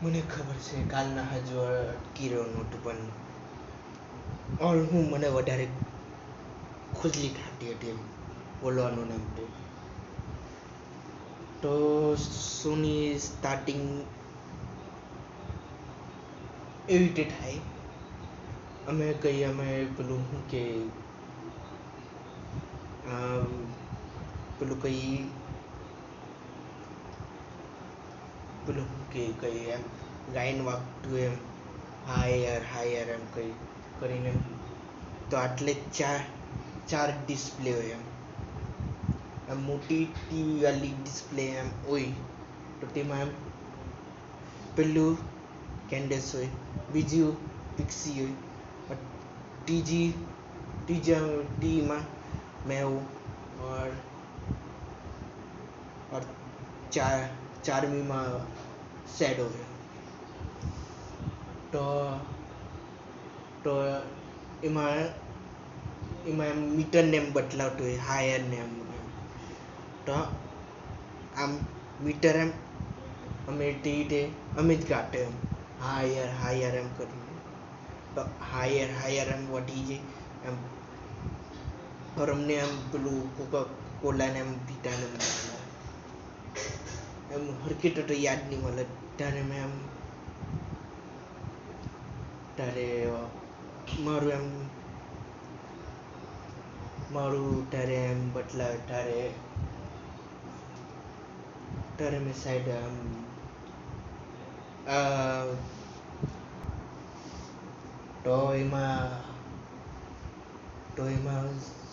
મને ખબર છે કાલના હજુ અટકી રહ્યો નહોતું પણ હું મને વધારે ખુજલી થતી હતી એમ બોલવાનું ને એમ તો શોની સ્ટાર્ટિંગ એવી રીતે થાય અમે પેલું શું કે પેલું પેલું કઈ એમ ગાયન વાગતું એમ હાયર એમ કઈ કરીને તો આટલે ચાર ડિસ્પ્લે હોય એમ મોટી ટીવી વાળી ડિસ્પ્લે એમ હોય તો તેમાં એમ પેલું કેન્ડસ હોય બીજું પિક્સી હોય तीजा टी में मैं हूँ और चारवीं में शैडो है तो એમાં એમ મીટર નેમ બદલાવતું હોય હાયર નેમ તો આમ મીટર એમ અમે જ કાઢે એમ હાયર એમ કરીને તો હાયર એમ વધી જાય એમ और हमने हम पेलू कोका-कोला ने हम पीता ने એમ હરખી તો યાદ નહીં મળે ત્યારે મારું ત્યારે એમ બદલાવે ત્યારે મેં સાઈડ તો એમાં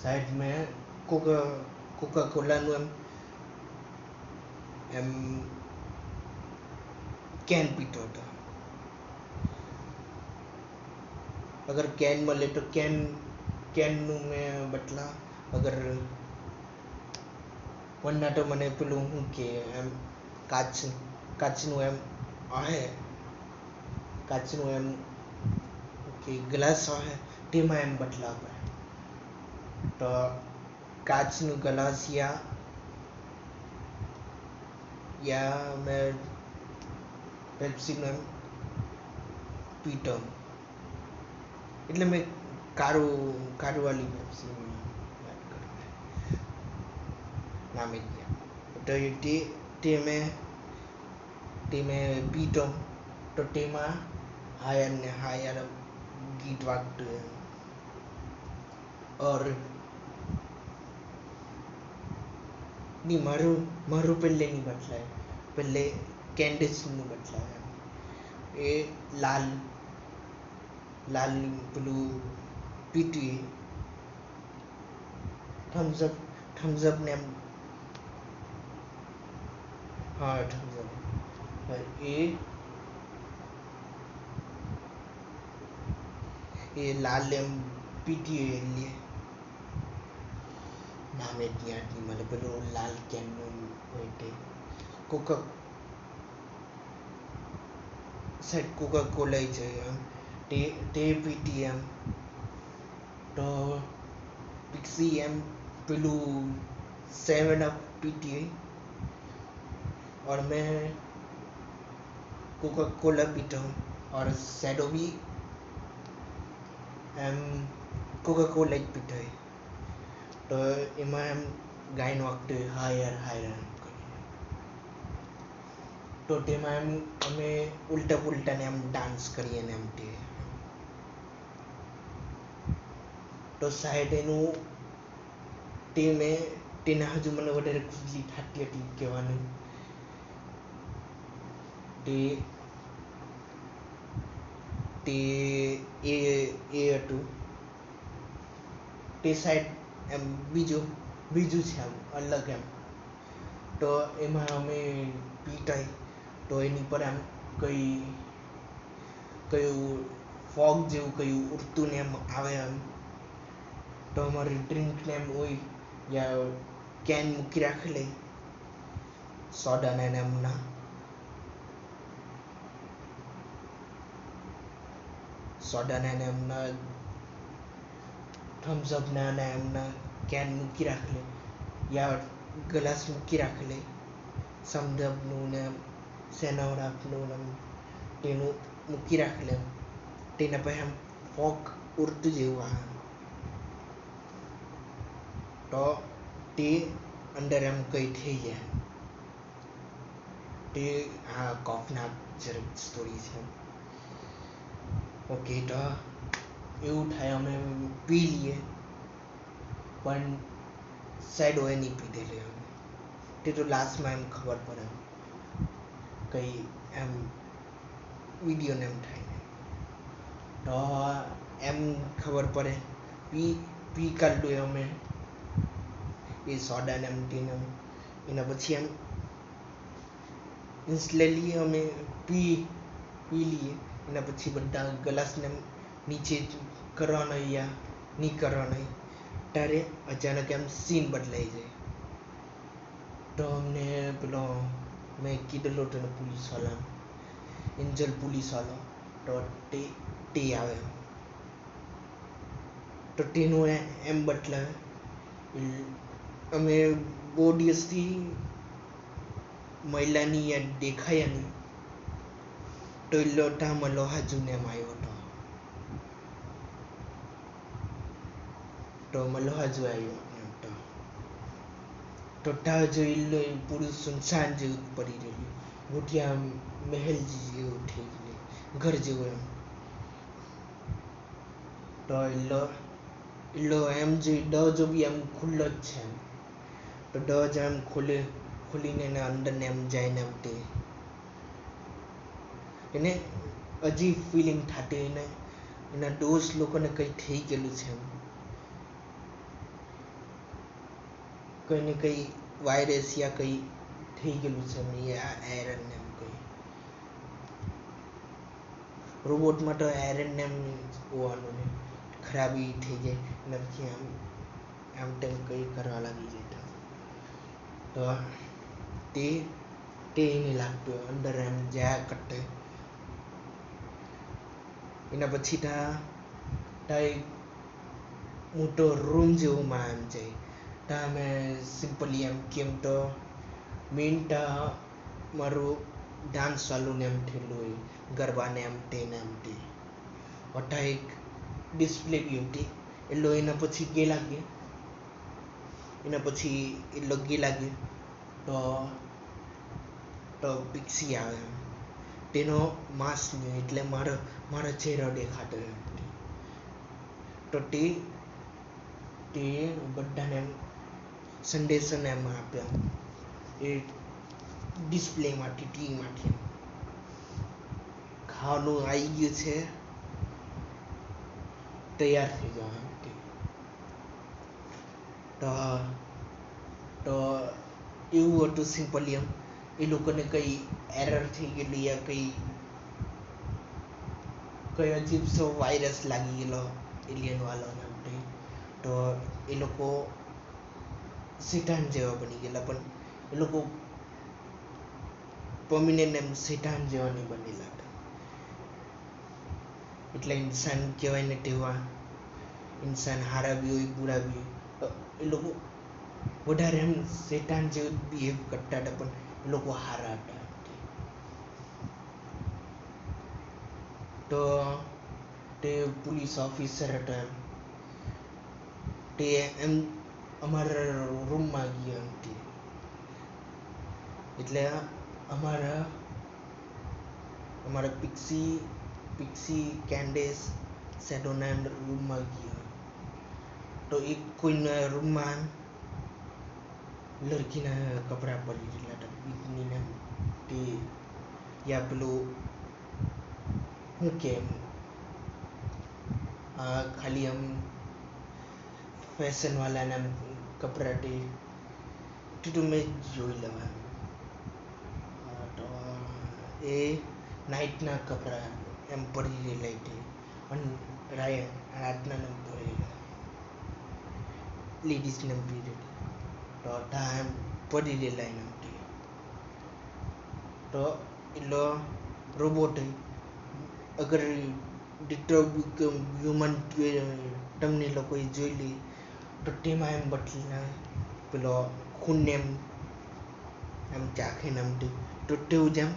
સાઈડ મેં કોકા-કોલાનું એમ કેન પીતો હતો अगर कैन મળે તો કેનનું મેં બદલા અગર વરના તો મને પેલું શું કે એમ કાચનું એમ આવે કાચનું એમ કે ગ્લાસ આવે તેમાં એમ બદલાવે તો કાચનું ગ્લાસ યા મેં પેપ્સીનું એમ પીતો એટલે મેં કારું વાળી પેપ્સી વાત કરું નામ જ તો તે મેં પીતો તો તેમાં હાયર ગીત વાગતું और નહીં મારું પહેલે નહીં બદલાય પહેલે કેન્ડિસનું બદલાય એ લાલ પેલું પીટી થમ્સઅપ ને એમ હા થમ્સઅપ એ લાલ એમ પીટી એટલે નામે યાદ નહીં મને પેલું લાલ કેનનું હોય કોકા-કોલા છે એમ તે પીટી એમ તો पिक्सी एम पेलू 7 अप पीती और मैं कोका कोला पीता हूँ और शैडो भी एम कोका कोला ही पीता है तो एमा एम गायन वक्त हायर तो तेमा एम अमे उल्टा पुल्टा ने एम डांस करिए ने एम तो साइड एनु તેને હજુ મને વધારે ખુશી થતી હતી કહેવાનું એ હતું તે સાઈડ એમ બીજું છે આમ અલગ એમ તો એમાં અમે પીતા તો એની પર આમ કયું ફોગ જેવું કયું ઉડતું ને એમ આવે એમ તો અમારી ડ્રિંક ને એમ હોય या कैन मूकी રાખેલી સોડા ને એમના થમ્સ અપ ના એમના કેન મૂકી રાખેલી યા ગ્લાસ મૂકી રાખેલી સમધપનું ને સેનાવરાપનું તેનું મૂકી રાખેલું તેના પછી આમ ફોક ઉડતું જેવું આવે તો તે અંદર એમ કંઈ થઈ જાય તે આ કોફનાક જરાક સ્ટોરી છે ઓકે તો એવું થાય અમે પી લઈએ પણ સાઈડ હોય નહીં પીધેલી અમે તે તો લાસ્ટમાં એમ ખબર પડે કંઈ એમ વિડીયોને એમ થાય તો એમ ખબર પડે પી કાઢ્યું અમે એ સોડાને એમ ટીને એના પછી એમ ઇન્સ્ટન્ટલી અમે પી લઈએ એના પછી બધા ગ્લાસને નીચે કરવાનો યા નહીં કરવાનો ત્યારે અચાનક એમ સીન બદલાઈ જાય તો અમને પેલો મેં કીધેલો હતો પોલીસવાળા એન્જલ પોલીસવાળો તો તે આવે તો તેનું એમ બદલાવે અમે બહુ દિવસથી મહિલાની યાદ દેખાયા નહીં તો એ લોટામાં લોહાજુને એમ આવ્યો હતો તો મલોહાજુ આવ્યો એમ તો તા જોઈ લો પૂરું સુનસાન જેવું પડી રહેલું મોટિયા મહેલ જેવું થઈ ગયેલું ઘર જેવું એમ તો એલો એમ જોઈ દરવાજો બી એમ ખુલ્લો જ છે એમ તો દરવાજો એમ ખોલીને એના અંદરને એમ જાય ને એમ તે એને અજીબ ફિલિંગ થતી એના દોસ્ત લોકોને કંઈ થઈ ગયેલું છે એમ કંઈ ને કંઈ વાયરસ યા કંઈ થઈ ગયેલું છે એમ આ આયરનને એમ કંઈ રોબોટમાં તો આયરનને એમ હોવાનું ને ખરાબી થઈ જાય એના પછી આમ તેમ કંઈ કરવા લાગી જાય તો તે નહીં લાગતું અંદર એમ જયા કરતે એના પછી ત્યાં એક મોટો રૂમ જેવો માં એમ જાય ત્યાં અમે સિમ્પલી એમ કેમ તો મેઇન ત્યાં મારું ડાન્સ ચાલુને એમ થયેલું હોય ગરબાને એમ તેને એમ તે વટા એક ડિસ્પ્લે બી હતી એટલો એના પછી ગયેલા ગયા એના પછી એટલો ગયેલા ગયા તો પિક્સી આવે એમ તેનો માસ્ક નહીં એટલે મારો ચહેરો દેખાતો એમ તો તે બધાને એમ સંદેશોને એમ આપ્યા એ ડિસ્પ્લેમાંથી ટીવીમાંથી ખાવાનું આવી ગયું છે તૈયાર થઈ જાવ એમ તો એવું હતું સિમ્પલી એમ એ લોકોને કંઈ એરર થઈ ગયેલી યા કંઈ અજીબસો વાયરસ લાગી ગયેલો એલિયન વાળાને તો એ લોકો શેતાન જેવા બની ગયેલા પણ એ લોકો પરમિનન્ટ એમ શેતાન જેવા નહીં બનેલા હતા એટલે ઇન્સાન કહેવાય ને તેવા ઇન્સાન હારા બી હોય બુરા બી હોય એ લોકો વધારે એમ શેતાન જેવું બિહેવ કરતા હતા પણ એ લોકો હારા હતા તો તે પોલીસ ઓફિસર હતા તે એમ અમારા રૂમમાં ગયા હતી એટલે અમારા પિક્સી કેન્ડેસ શેડોના રૂમમાં ગયા તો એક કોઈના રૂમમાં લડકીના કપડાં પડી રહેલા હતા બીકનીના તે યા પેલું શું કેમ ખાલી આમ ફેશનવાળાના કપડાં તે તો મેં જોઈ લેવા તો એ નાઇટના કપડાં એમ પડી રહેલા તે પણ રાતના એમ પડી લેડીઝને પીરિયડ તો ત્યાં એમ પડી રહેલા એના તો એટલો રોબોટ અગર હ્યુમન તમને લોકોએ જોઈ લે તો તેમાં એમ બદલીને પેલો ખૂનને એમ ચાખીને એમ તો તેવું જ એમ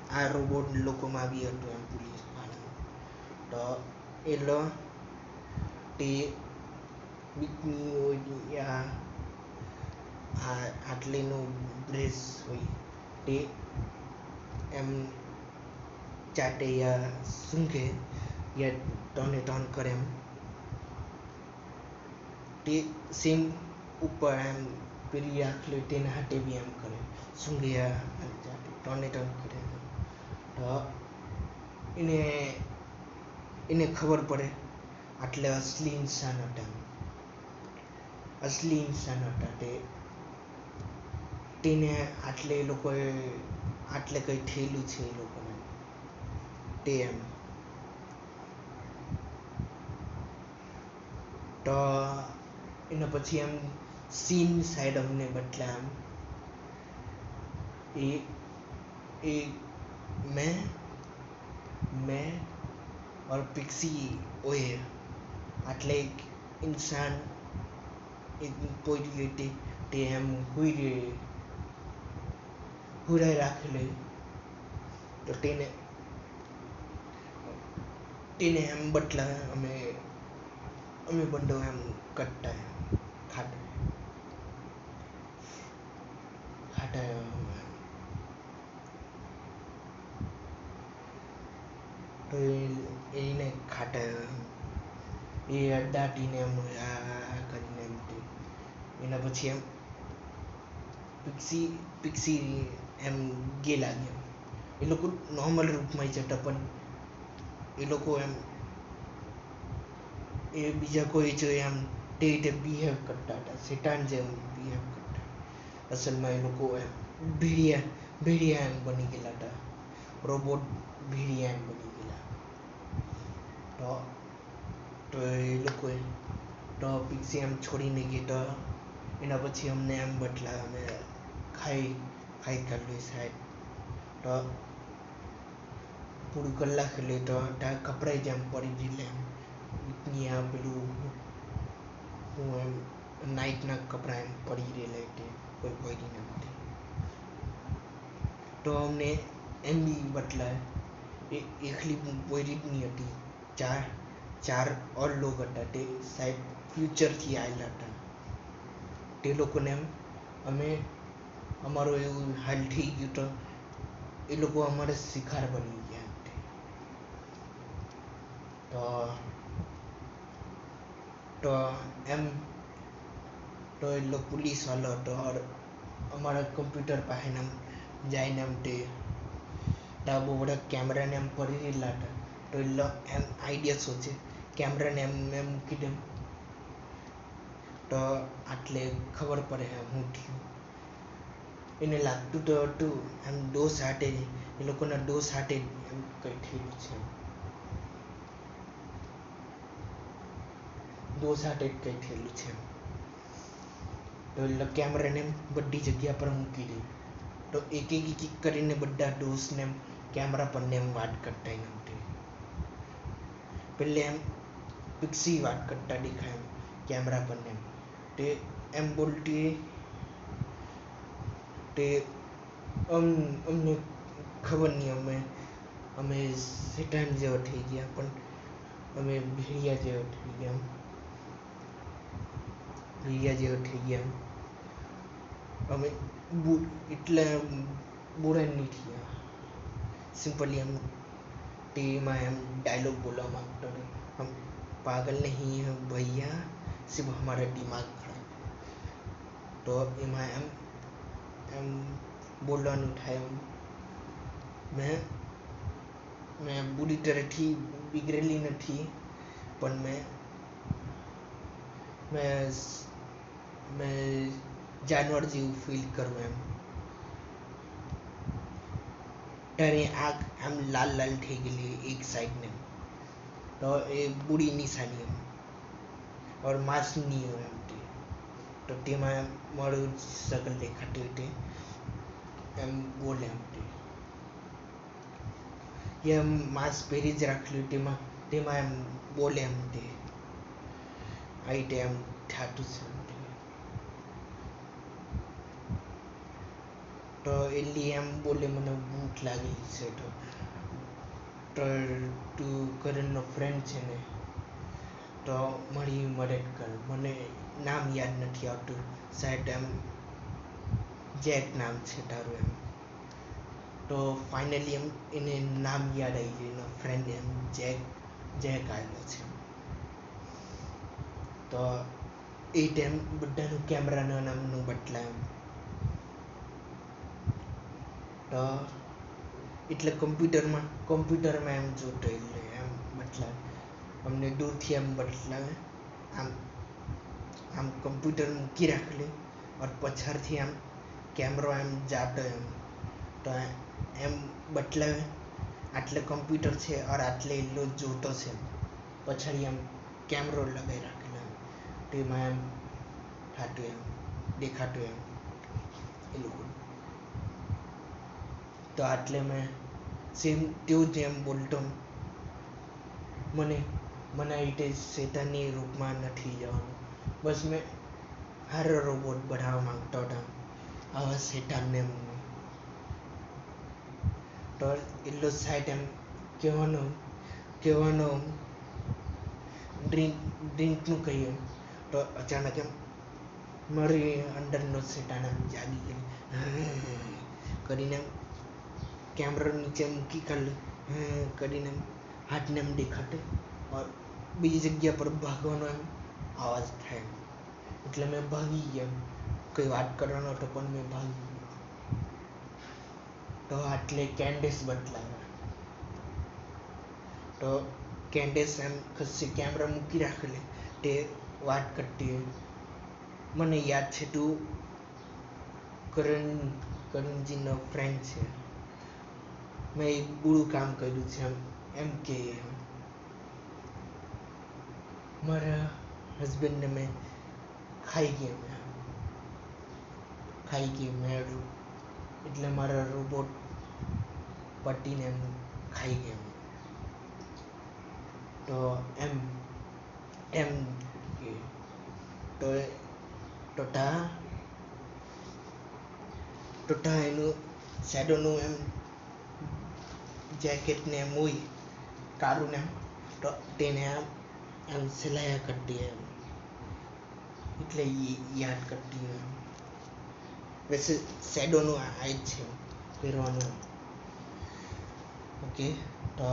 આ રોબોટ લોકોમાં બી હતું એમ પોલીસ વાળાનું. તો એ લો તે બીકની હોય આટલીનું બ્રેસ હોય તે એમ ચાટે યા સૂંઘે યા ટર્ન કરે એમ તે સેમ ઉપર એમ પેલી આખલી તેના હાથે બી એમ કરે સૂંઘે યા ચાટે ટર્ન કરે તો એને ખબર પડે આટલે અસલી ઇન્સાન હતા તેને આટલે એ લોકોએ આટલે કંઈ થયેલું છે એ લોકોને તે એમ તો એના પછી એમ સીન સાઈડ અમને બદલા એમ એ मैं और पिक्सी ओए आटले एक इंसान एक कोई ते एम हुराय રાખેલે તો તેને એમ બદલા અમે બંધો એમ કટ્ટા ખાટા તો એને ખાટા એ દાટીને એમ કરીને એમ એના પછી એમ પિક્સી એમ ગેલા ગયા એ લોકો નોર્મલ રૂપમાં જતા પણ એ લોકો એમ એ બીજા કોઈ જો એમ તે રીતે બિહેવ કરતા હતા શેતાન જેમ બિહેવ કરતા અસલમાં એ લોકો એમ ભેડિયા એમ બની ગયેલા હતા રોબોટ ભેડિયા એમ બની ગયેલા તો એ લોકોએ તો પિક્સી એમ છોડીને ગઈ તો એના પછી અમને એમ બદલા અમે ખાઈ કાઢ્યું સાહેબ તો પૂરું કલાક એટલે તો ત્યાં કપડાઈ જેમ પડી ગયેલા એમ ત્યાં પેલું હું એમ નાઇટના કપડાં એમ પડી રહેલા એટલે કોઈ પહેરીને નથી તો અમને એમ બી બદલાય એ એકલી પહેરી જ નહીં હતી ચાર ઓર લોગ હતા તે સાહેબ ફ્યુચરથી આવેલા હતા તે લોકોને અમે અમારો એવું હાલ થઈ ગયું તો એ લોકો અમારે શિકાર બની ગયા તો એમ તો એ લોકો પોલીસ વાળો હતો અમારા કમ્પ્યુટર પાસે જઈને એમ તે બહુ બધા કેમેરાને એમ પડી રહેલા હતા તો એ એમ આઈડિયા સોચે કેમેરાને એમ મૂકી દે તો આટલે ખબર પડે હું થયું એને લાગતું તો હતું એમ ડોસ હાટે એ લોકોના ડોસ હાટે એમ કંઈ થયેલું છે ડોસ હાટે જ કંઈ થયેલું છે તો એટલે કેમેરાને બધી જગ્યા પર મૂકી દે તો એક કરીને બધા ડોસને એમ કેમેરા પરને એમ વાત કરતા એમ પેલે એમ પિક્સી વાત કરતા દેખાય એમ કેમેરા પરને એમ તે એમ બોલતી તે અમને ખબર નહીં અમે શેતાન જેવા થઈ ગયા પણ અમે ભેડિયા જેવા થઈ ગયા અમે એટલા બુરા નહીં થયા સિમ્પલી એમ ટીવીમાં એમ ડાયલોગ બોલવા માંગતો हम पागल नहीं है भैया सिर्फ हमारा दिमाग खराब તો એમાં એમ બોલવાનું થાય મેં બુરી તરહથી બિગડેલી નથી પણ મેં જાનવર જેવું ફીલ કરું એમ ત્યારે આંખ આમ લાલ થઈ ગયેલી એક સાઈડને તો એ બુરી નિશાની એમ ઓર માસ નહીં હોય એમ તો તેમાં મારું શકલ દેખાતી હતી એમ બોલે એમ એમ માસ પહેરી જ રાખેલું તેમાં એમ બોલે એમ તે આ રીતે એમ થતું છે તો એલી એમ બોલે મને ભૂખ લાગેલી છે તો તું કરણનો ફ્રેન્ડ છે ને તો મારી મદદ કર. મને નામ યાદ નથી આવતું, સાહેબ એમ જેક નામ છે તારું એમ. તો ફાઇનલી એમ એને નામ યાદ આવી ગયું, એનો ફ્રેન્ડ એમ જેક આવ્યો છે. તો એ ટાઈમ બધાનું કેમેરાના નામનું બદલાયું. તો એટલે કોમ્પ્યુટરમાં એમ જોતો એટલે એમ બદલાવે અમને દૂરથી એમ બદલાવે. આમ કમ્પ્યુટર મૂકી રાખેલું और પછાડથી આમ કેમેરો એમ જાતો એમ તો એમ બદલાવે આટલે કમ્પ્યુટર છે और આટલે એટલો જોતો છે. પછાડી આમ કેમેરો લગાવી રાખેલો તેમાં એમ થતું એમ દેખાતું એમ એ લોકો. તો આટલે મેં સેમ તેવું જ એમ બોલતો મને આ રીતે શેતાનની રૂપમાં નથી જવાનું. બસ મેં હારો રોબોટ બનાવવા માંગતો હતો આવા શેતાનને. તો એટલો સાઈડ એમ કહેવાનો ડ્રિંકનું કહ્યું તો અચાનક એમ મારી અંદરનો શેતાન એમ જાગી ગયો કરીને કેમેરો નીચે મૂકી કરીને હાથને એમ દેખાતો और બીજી જગ્યા પર ભાગવાનો એમ અવાજ થાય એટલે મેં ભાગી ગયો. કોઈ વાત કરવાનો હતો પણ મેં ભાગી ગયો. તો આટલે કેન્ડિસ બદલાવે. તો કેન્ડિસ એમ ખસી કેમેરા મૂકી રાખેલી તે વાત કરતી મને યાદ છે તું કરણજીનો ફ્રેન્ડ છે. મેં એક બુરું કામ કર્યું છે એમ કે મારા હસબન્ડને મેં ખાઈ ગયો મેં એટલે મારા રોબોટ પટીને એમ ખાઈ ગયો. તો એમ તો એનું શેડોનું એમ જેકેટને એમ હોય કાળું ને તો તેને એમ સિલાયા કરતી એમ એટલે યાદ કરતી એમ. વૈસે શેડોનું આ જ છે પહેરવાનું. ઓકે તો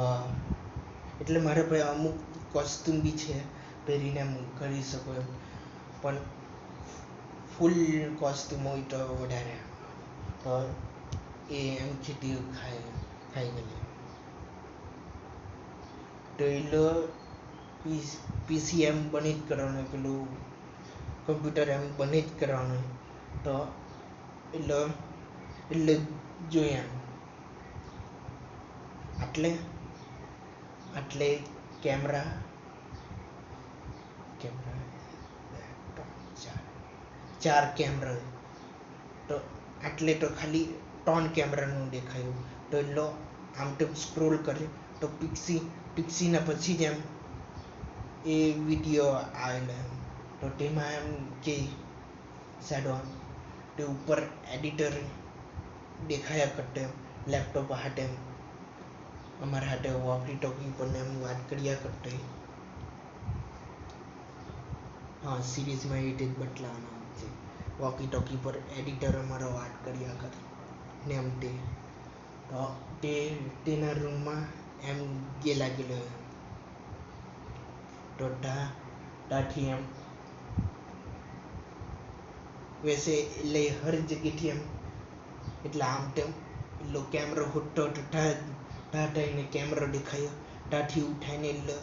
એટલે મારે પાસે અમુક કોસ્ટ્યુમ બી છે પહેરીને એમ કરી શકો એમ પણ ફૂલ કોસ્ટ્યુમ હોય તો વધારે તો એ એમ ખીટી ખાઈ ગયેલી. તો એટલો પીસી એમ બની જ કરવાનું, પેલું કમ્પ્યુટર એમ બની જ કરવાનું. તો એટલે જોયા આટલે કેમેરા ચાર કેમેરા તો આટલે તો ખાલી 3 કેમેરાનું દેખાયું. તો એટલો આમ તો સ્ક્રોલ કર્યો તો પિક્સીના પછી જ એમ એ વિડીયો આવેલો એમ. તો તેમાં એમ કે શેડો તે ઉપર એડિટર દેખાયા કરતો એમ લેપટોપ હાટે એમ અમારા હાટે વોકી ટોકી પર એમ વાત કર્યા કરતો. હા, સિરીઝમાં એ રીતે જ બદલાવાનો છે. વોકી ટોકી પર એડિટર અમારો વાત કર્યા કરે ને એમ તેના રૂમમાં એમ ગયેલો તો ત્યાંથી એમ વૈસે એટલે હર જગ્યાથી એમ એટલે આમ તેમ એટલો કેમેરો હોતો ત્યાં એને કેમેરો દેખાયો ત્યાંથી ઉઠાઈને એટલે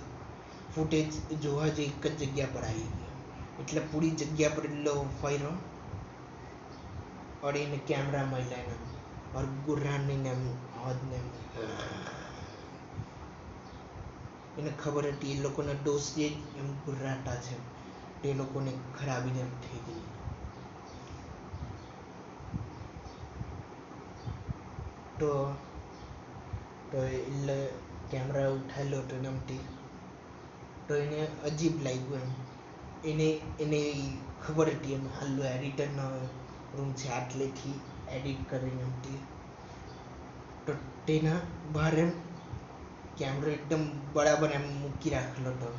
ફૂટેજ જોવા જઈ એક જ જગ્યા પર આવી ગયો. એટલે પૂરી જગ્યા પર એટલો ફર્યો और એને કેમેરા મળ્યા એમ और ગુર્રાની એમ અવાજને એને ખબર હતી એ લોકોના દોસ્ત જે એમ ગુર્રાટા છે તે લોકોને ખરાબી એમ થઈ ગઈ. તો એટલે કેમેરા ઉઠાવેલો હતો એમથી તો એને અજીબ લાગ્યું એમ એને ખબર હતી એમ આટલો એડિટરનો રૂમ છે આટલેથી એડિટ કરીને તો તેના બહાર એમ કેમેરો એકદમ બરાબર એમ મૂકી રાખેલો હતો,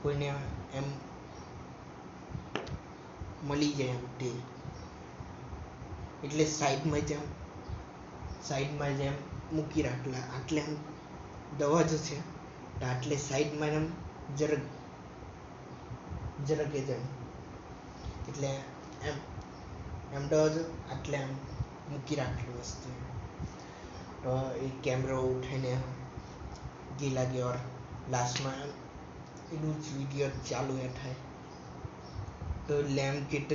કોઈને એમ મળી જાય એમ તે, એટલે સાઈડમાં જેમ મૂકી રાખેલા આટલે એમ દવા જ છે તો આટલે સાઈડમાં એમ જરાક જ એમ એટલે એમ તો જ આટલે એમ મૂકી રાખેલી વસ્તુ તો એ કેમેરો ઉઠાઈને ગયેલા ગયો લાસ્ટમાં એનું જ વિડીયો ચાલુ થાય તો લેમ્પ કિટ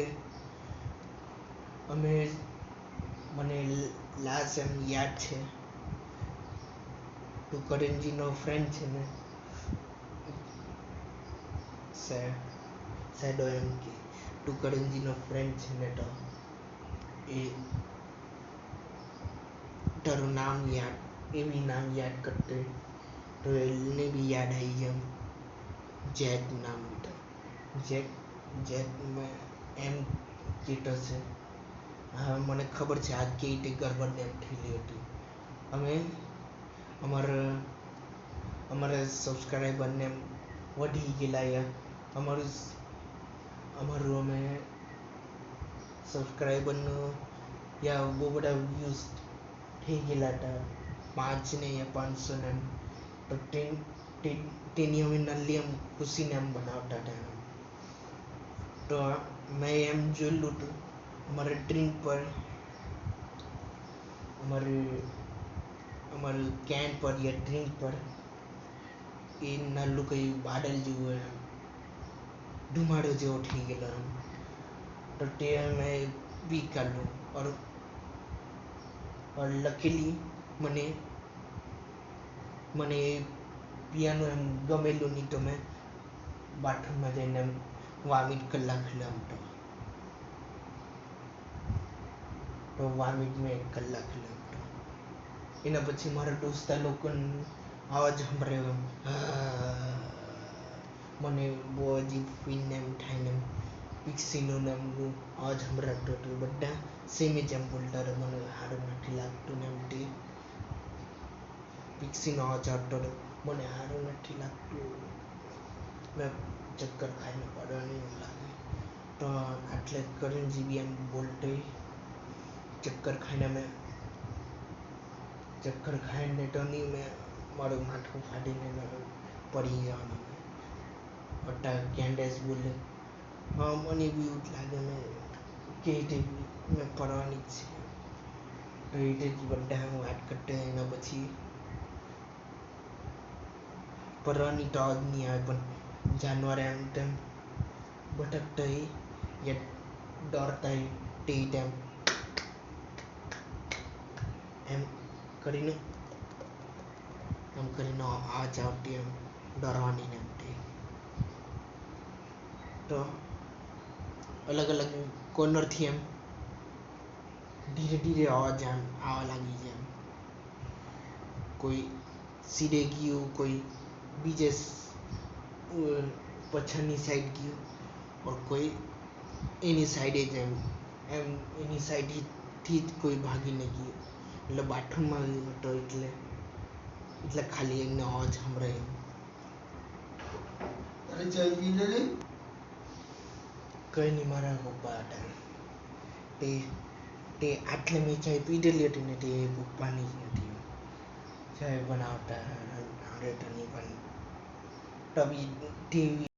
મને લાસ્ટ એમ યાદ છે તું કરણજીનો ફ્રેન્ડ છે ને શેડો એમ કે તું કરણજીનો ફ્રેન્ડ છે ને તો એ તારું નામ યાદ કરતે તો એને બી યાદ આવી ગયું જેક નામ જેક એમ કીધો છે. હા મને ખબર છે આ કેવી રીતે ગરબડ એમ થયેલી હતી. અમે અમારા સબસ્ક્રાઈબરને વધી ગયેલા અમારું અમે સબસ્ક્રાઈબરનું બહુ બધા વ્યૂઝ થઈ ગયેલા હતા 5 ને 500 ને એમ તો તેની અમે નલ્લી એમ ખુશીને એમ બનાવતા હતા તો મેં એમ જોયેલું હતું અમારે ડ્રિંક પર અમારું કેન પર યા ડ્રિંક પર એ નાનું કંઈ બાદલ જેવું એમ ધુમાડો જેવો થઈ ગયેલો એમ તો તે મેં બી કાઢલું और લકીલી મને પીવાનું એમ ગમેલું નહીં તો મેં બાથરૂમમાં જઈને એમ વોમિટ કરી નાખેલું એમ તો વોમિટ મેં કરી નાખેલું એમ તો એના પછી મારા દોસ્તા લોકોને અવાજ સંભળાયો મને બહુ અજીબ ફીલ એમ થાય ને પિક્સીનું એમ અવાજ સંભળાતો હતો બધા સેમ જ એમ બોલતા હતા મને સારું નથી લાગતું ને એમ તે પિક્સીનો અવાજ આવતો હતો મને સારું નથી લાગતું મેં ચક્કર ખાઈને પડવાની એવું લાગે તો આટલે કરણજી બી એમ બોલતો ચક્કર ખાઈને તો નહીં મેં મારું માથું ફાડીને પડી જવાનું અટ્ટા કેન્ડેસ બોલે હા મને બી એવું જ લાગે મેં કે મેં પડવાની જ છે તો એ રીતે જ બધા વાત કરતા એના પછી પડવાની તો જ નહીં આવે પણ જાનવર એમ તેમ ભટકતા યા દોડતા તે ટાઈમ એમ કરીને અવાજ આવતી એમ ડરવાની ને એમ તે તો અલગ કોર્નરથી એમ ધીરે અવાજ એમ આવવા લાગી જાય એમ કોઈ સીધે ગયું કોઈ બીજે પાછળની સાઈડ ગયું और કોઈ એની સાઈડે જ એમ એની સાઈડથી જ કોઈ ભાગીને ગયું એટલે બાથરૂમમાં હતો એટલે ખાલી એનો અવાજ સંભળાય કંઈ નહીં મારા પપ્પા હતા તે આટલે મેં ચાય પીધેલી હતી ને તે પપ્પાની જ નથી ચાય બનાવતા આવડે તો નહીં પણ તબી ટીવી